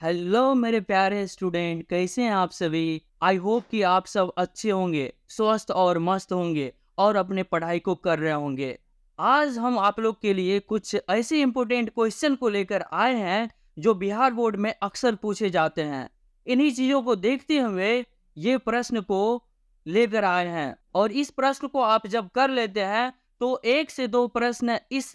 Hello मेरे प्यारे student, कैसे हैं आप सभी। आई होप कि आप सब अच्छे होंगे, स्वस्थ और मस्त होंगे और अपने पढ़ाई को कर रहे होंगे। आज हम आप लोग के लिए कुछ ऐसे इंपॉर्टेंट क्वेश्चन को लेकर आए हैं जो बिहार बोर्ड में अक्सर पूछे जाते हैं। इन्हीं चीज़ों को देखते हुए ये प्रश्न को लेकर आए हैं और इस प्रश्न को आप जब कर लेते हैं तो 1 से 2 प्रश्न इस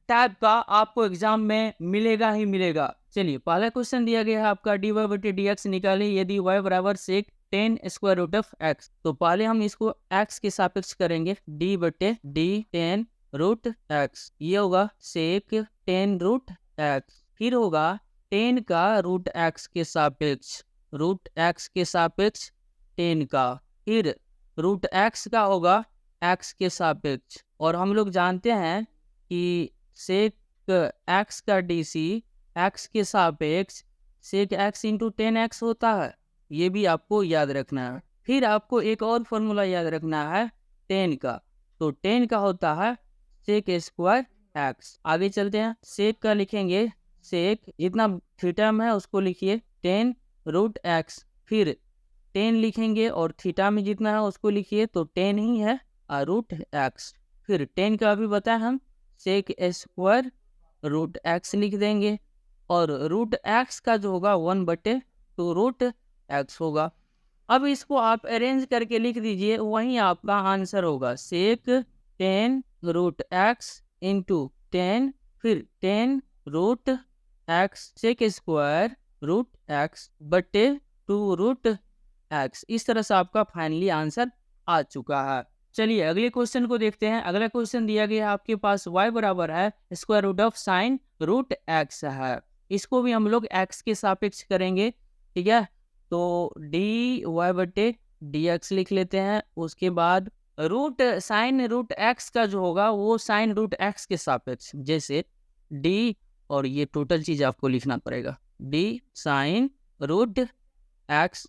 टाइप का आपको एग्जाम में मिलेगा ही मिलेगा। चलिए, पहला क्वेश्चन दिया गया है आपका dy बटे dx निकालिए यदि y बराबर सेक 10 स्क्वायर रूट ऑफ x। तो पहले हम इसको x के सापेक्ष करेंगे, d बटे d 10 रूट x। ये होगा सेक 10 रूट x। फिर होगा 10 का रूट x के सापेक्ष, रूट x के सापेक्ष 10 का। फिर रूट x का होगा x के सापेक्ष। और हम लोग जानते हैं कि सेक x का dc x के सापेक्ष सेक x इंटू 10x होता है। ये भी आपको याद रखना है। फिर आपको एक और फॉर्मूला याद रखना है 10 का। तो 10 का होता है सेक स्क्वायर x। आगे चलते हैं, सेक का लिखेंगे, सेक जितना थीटा में है उसको लिखिए 10 रूट x। फिर 10 लिखेंगे और थीटा में जितना है उसको लिखिए, तो 10 ही है और रूट x। फिर 10 का भी बताया हम, सेक स्क्वायर रूट x लिख देंगे और रूट x का जो होगा 1/2 रूट x होगा। अब इसको आप अरेंज करके लिख दीजिए, वहीं आपका आंसर होगा सेक 10 रूट x इंटू 10 फिर 10 root x sec square root x बटे 2 रूट x। इस तरह से आपका फाइनली आंसर आ चुका है। चलिए अगले क्वेश्चन को देखते हैं। अगला क्वेश्चन दिया गया है आपके पास y बराबर है square root of sine root x है। इसको भी हम लोग x के सापेक्ष करेंगे, ठीक है। तो dy बटे dx लिख लेते हैं। उसके बाद रूट साइन रूट x का जो होगा वो साइन रूट x के सापेक्ष, जैसे d और ये टोटल चीज आपको लिखना पड़ेगा, d साइन रूट x,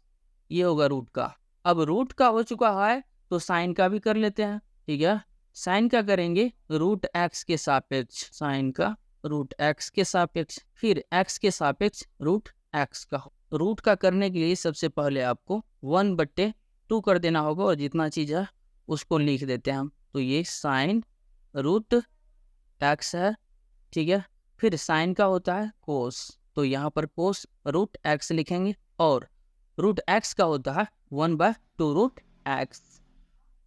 ये होगा रूट का। अब रूट का हो चुका है तो साइन का भी कर लेते हैं, ठीक है। साइन का करेंगे रूट x के सापेक्ष, साइन का रूट x के सापेक्ष, फिर x के सापेक्ष रूट x का। रूट का करने के लिए सबसे पहले आपको 1/2 कर देना होगा और जितना चीज है उसको लिख देते हैं हम। तो ये साइन रूट x है, ठीक है। फिर साइन का होता है कोस, तो यहाँ पर कोस रूट x लिखेंगे और रूट x का होता है 1/2 रूट x।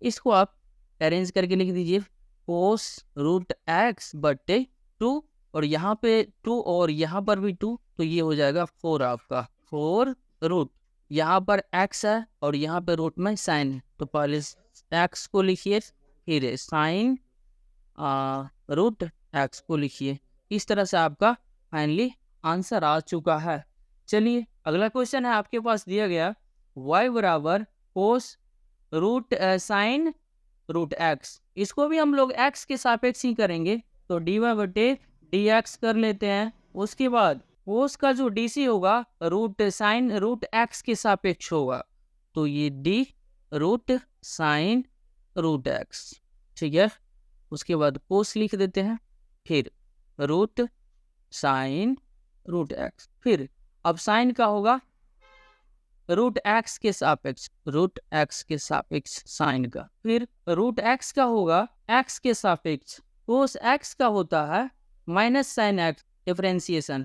इसको आप अरेंज करके लिख दीजिए, कोस रूट x बटे 2 और यहाँ पे 2 और यहाँ पर भी 2, तो ये हो जाएगा 4 आपका। 4 रूट यहाँ पर x है और यहाँ पे रूट में साइन है, तो पहले x को लिखिए फिर साइन रूट x को लिखिए। इस तरह से आपका फाइनली आंसर आ चुका है। चलिए अगला क्वेश्चन है आपके पास दिया गया y बराबर कोस रूट साइन रूट x। इसको भी हम लोग x के सापेक्ष ही करेंगे, तो dy बटे dx कर लेते हैं। उसके बाद कोस का जो dc होगा रूट साइन रूट x के सापेक्ष होगा, तो ये d root sine root x, ठीक है। उसके बाद कोस लिख देते हैं, फिर रूट साइन रूट x। फिर अब साइन का होगा रूट x के सापेक्ष, रूट x के सापेक्ष साइन का। फिर रूट x का होगा x के सापेक्ष, कोस x का होता है माइनस साइन x, डिफरेंशिएशन।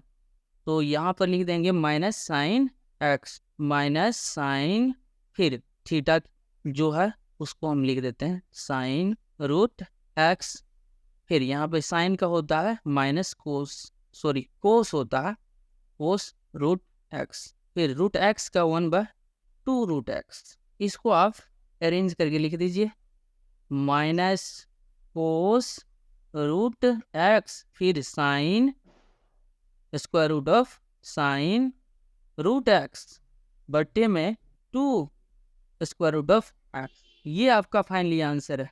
तो यहाँ पर लिख देंगे minus sine x, minus sine, फिर थीटा जो है उसको हम लिख देते हैं साइन रूट x। फिर यहाँ पे साइन का होता है माइनस कोस, सॉरी कोस होता है कोस रूट x। फिर रूट x का 1/2 रूट x। इसको आप अरेंज करके लिख दीजिए, माइनस कोस रूट x फिर sine square root of sine root x बटे में 2 स्क्वायर रूट ऑफ x। ये आपका फाइनली आंसर है।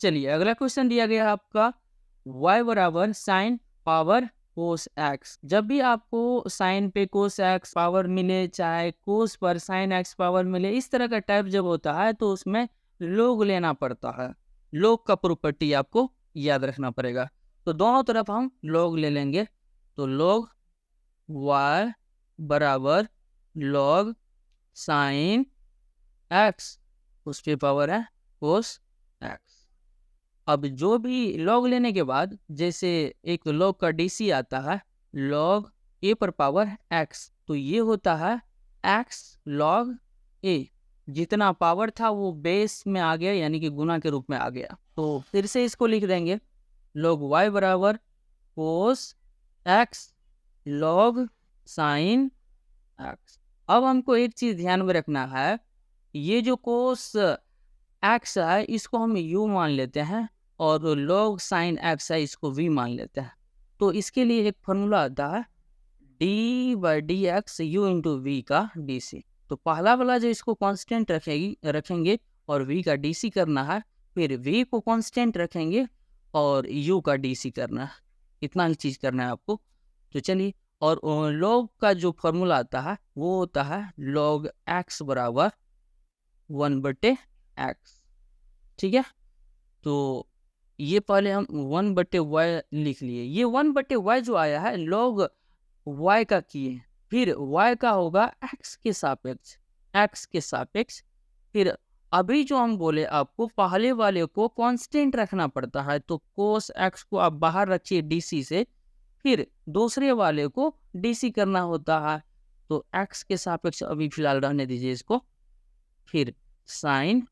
चलिए अगला क्वेश्चन दिया गया आपका y बराबर साइन पावर कोस x। जब भी आपको साइन पे कोस x पावर मिले, चाहे कोस पर साइन x पावर मिले, इस तरह का टाइप जब होता है तो उसमें लोग लेना पड़ता है। लोग का प्रॉपर्टी आपको याद रखना पड़ेगा। तो दोनों तरफ हम लोग ले लेंगे, तो लोग y बराबर log साइन एक्स, उस पे पावर है कोस एक्स। अब जो भी log लेने के बाद जैसे एक log का DC आता है log a पर पावर x, तो ये होता है x log a। जितना पावर था वो बेस में आ गया, यानी कि गुना के रूप में आ गया। तो फिर से इसको लिख देंगे log y बराबर कोस x log साइन x। अब हमको एक चीज ध्यान में रखना है, ये जो कोस x है इसको हम u मान लेते हैं और log साइन x है इसको v मान लेते हैं। तो इसके लिए एक फॉर्मूला आता है d/dx u इंटू वी का dc। तो पहला वाला जो इसको कांस्टेंट रखेंगे और v का dc करना है, फिर v को कांस्टेंट रखेंगे और u का dc करना है। इतना ही चीज करना है आपको। तो चलिए, और log का जो फॉर्मूला आता है वो होता है log x बराबर 1/x। ठीक है, तो ये पहले हम 1/y लिख लिए। ये 1/y जो आया है log y का किए, फिर y का होगा x के सापेक्ष। फिर अभी जो हम बोले आपको पहले वाले को कांस्टेंट रखना पड़ता है, तो cos x को आप बाहर रखिए DC से, फिर दूसरे वाले को DC करना होता है। तो x के सापेक्ष अभी फिलहाल रहने दीजिए इसको, फिर साइन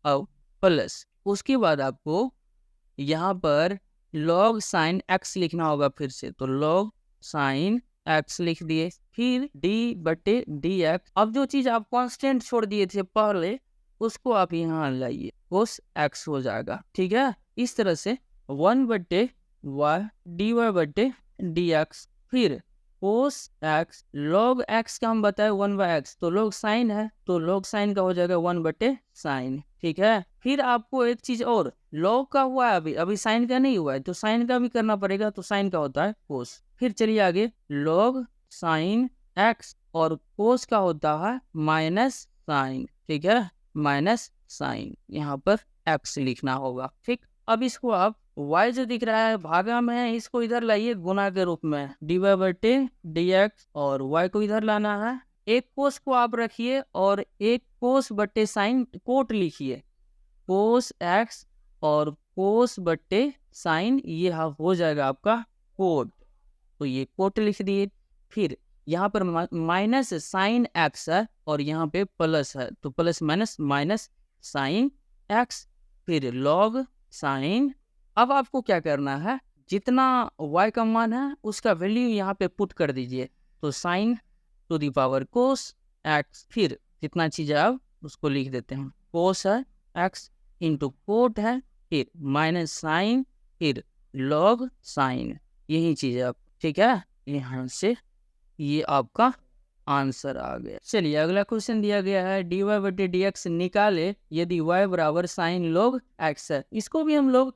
और प्लस, उसके बाद आपको यहाँ पर log साइन x लिखना होगा फिर से। तो log साइन x लिख दिए, फिर d/dx। अब जो चीज आप कांस्टेंट छोड़ दिए थे पहले उसको आप यहाँ लाइए, cos x हो जाएगा। ठीक है, इस तरह से 1/y dy/dx, फिर cos x log x का हम बताए 1/x, तो log साइन है तो log साइन का हो जाएगा 1/sin। ठीक है, फिर आपको एक चीज और, log का हुआ है अभी साइन का नहीं हुआ है, तो साइन का भी करना पड़ेगा। तो साइन का होता है cos। फिर चलिए आगे, log साइन x और cos का होता है माइनस साइन। ठीक है, माइनस साइन, यहाँ पर x लिखना होगा। ठीक, अब इसको आप y जो दिख रहा है भागा में है, इसको इधर लाइए गुना के रूप में, dy/dx, और y को इधर लाना है। एक कोस को आप रखिए और एक कोस/साइन कोट लिखिए, कोस x और कोस/साइन, ये हो जाएगा आपका कोट। तो ये कोट लिख दिए। फिर यहाँ पर माइनस साइन x है और यहाँ पे प्लस है, तो plus minus minus sine x, फिर log साइन। अब आपको क्या करना है, जितना y का मान है उसका वैल्यू यहाँ पे पुट कर दीजिए। तो sine to the power cos x, फिर जितना चीज है आप उसको लिख देते हैं, कोस है x इंटू कोट है, फिर माइनस साइन, फिर log साइन, यही चीज है आप। ठीक है, यहाँ से ये आपका आंसर आ गया। चलिए अगला क्वेश्चन दिया गया है dy/dx निकाले यदि y बराबर साइन log x है। इसको भी हम लोग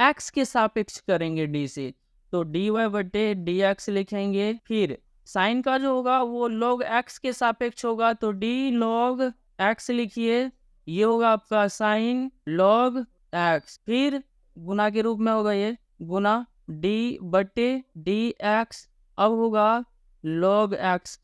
x के सापेक्ष करेंगे d से, तो dy/dx लिखेंगे, फिर साइन का जो होगा वो log x के सापेक्ष होगा, तो d log x लिखिए, ये होगा आपका साइन log x, फिर गुना के रूप में होगा ये गुना d/dx। अब होगा log x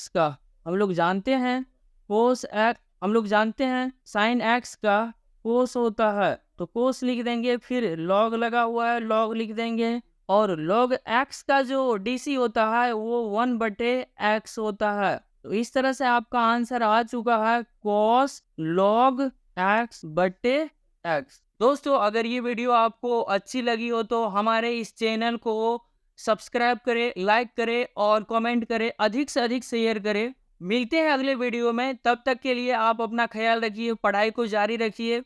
का हम लोग जानते हैं cos x, हम लोग जानते हैं साइन x का cos होता है, तो cos लिख देंगे, फिर log लगा हुआ है log लिख देंगे, और log x का जो DC होता है वो 1/x होता है। तो इस तरह से आपका आंसर आ चुका है cos log x/x। दोस्तों अगर ये वीडियो आपको अच्छी लगी हो तो हमारे इस चैनल को सब्सक्राइब करें, लाइक करें और कमेंट करें, अधिक से अधिक शेयर करें। मिलते हैं अगले वीडियो में, तब तक के लिए आप अपना ख्याल रखिए, पढ़ाई को जारी रखिए।